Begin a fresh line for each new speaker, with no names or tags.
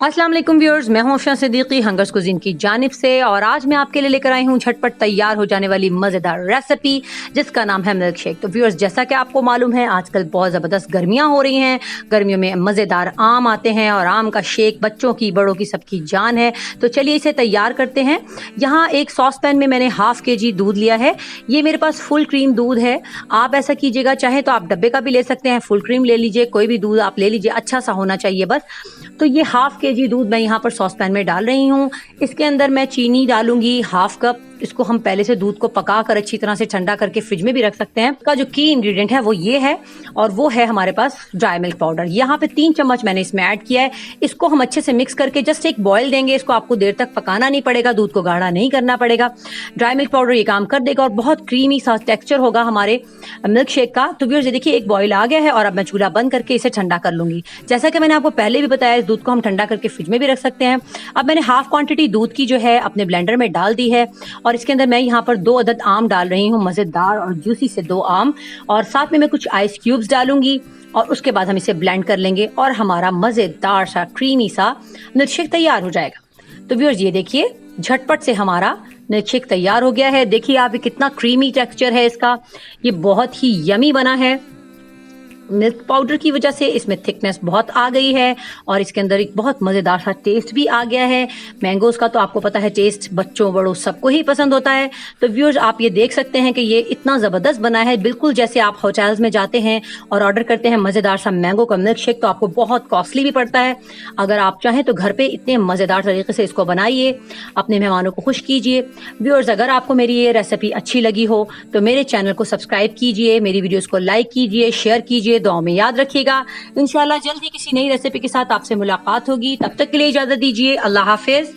अस्सलाम वालेकुम व्यूअर्स, मैं हूं अफशा सिद्दीकी हंगर्स कुजीन की जानिब से और आज मैं आपके लिए लेकर आई हूं झटपट तैयार हो जाने वाली मज़ेदार रेसिपी जिसका नाम है मिल्क शेक। तो व्यूअर्स, जैसा कि आपको मालूम है आजकल बहुत ज़बरदस्त गर्मियां हो रही हैं। गर्मियों में मज़ेदार आम आते हैं और आम का शेक बच्चों की बड़ों की सबकी जान है। तो चलिए इसे तैयार करते हैं। यहाँ एक सॉस पैन में मैंने हाफ kg दूध लिया है। ये मेरे पास फुल क्रीम दूध है। आप ऐसा कीजिएगा, चाहे तो आप डब्बे का भी ले सकते हैं, फुल क्रीम ले लीजिए, कोई भी दूध आप ले लीजिए, अच्छा सा होना चाहिए बस। तो ये हाफ kg दूध मैं यहाँ पर सॉस पैन में डाल रही हूँ। इसके अंदर मैं चीनी डालूंगी हाफ कप। इसको हम पहले से दूध को पका कर अच्छी तरह से ठंडा करके फ्रिज में भी रख सकते हैं। इसका जो की इंग्रेडिएंट है वो ये है और वो है हमारे पास ड्राई मिल्क पाउडर। यहाँ पे 3 चम्मच मैंने इसमें ऐड किया है। इसको हम अच्छे से मिक्स करके जस्ट एक बॉयल देंगे। इसको आपको देर तक पकाना नहीं पड़ेगा, दूध को गाढ़ा नहीं करना पड़ेगा। ड्राई मिल्क पाउडर ये काम कर देगा और बहुत क्रीमी सा टेक्सचर होगा हमारे मिल्क शेक का। तो व्यूअर्स, ये देखिए एक बॉयल आ गया है और अब मैं चूल्हा बंद करके इसे ठंडा कर लूंगी। जैसा कि मैंने आपको पहले भी बताया, इस दूध को हम ठंडा करके फ्रिज में भी रख सकते हैं। अब मैंने हाफ क्वांटिटी दूध की जो है अपने ब्लेंडर में डाल दी है और इसके अंदर मैं यहाँ पर 2 अदद आम डाल रही हूँ, मजेदार और जूसी से 2 आम, और साथ में मैं कुछ आइस क्यूब्स डालूंगी और उसके बाद हम इसे ब्लेंड कर लेंगे और हमारा मजेदार सा क्रीमी सा मिल्क शेक तैयार हो जाएगा। तो व्यूअर्स, ये देखिए झटपट से हमारा मिल्क शेक तैयार हो गया है। देखिए आप, कितना क्रीमी टेक्सचर है इसका, ये बहुत ही यमी बना है। मिल्क पाउडर की वजह से इसमें थिकनेस बहुत आ गई है और इसके अंदर एक बहुत मज़ेदार सा टेस्ट भी आ गया है। मैंगोज़ का तो आपको पता है टेस्ट बच्चों बड़ों सबको ही पसंद होता है। तो व्यूअर्स, आप ये देख सकते हैं कि ये इतना ज़बरदस्त बना है, बिल्कुल जैसे आप होटल्स में जाते हैं और ऑर्डर करते हैं मज़ेदार सा मैंगो का मिल्क शेक, तो आपको बहुत कॉस्टली भी पड़ता है। अगर आप चाहें तो घर पर इतने मज़ेदार तरीके से इसको बनाइए, अपने मेहमानों को खुश कीजिए। व्यूअर्स, अगर आपको मेरी ये रेसिपी अच्छी लगी हो तो मेरे चैनल को सब्सक्राइब कीजिए, मेरी वीडियोज़ को लाइक कीजिए, शेयर कीजिए, दुआ में याद रखिएगा। इंशाल्लाह जल्द ही किसी नई रेसिपी के साथ आपसे मुलाकात होगी। तब तक के लिए इजाजत दीजिए। अल्लाह हाफिज।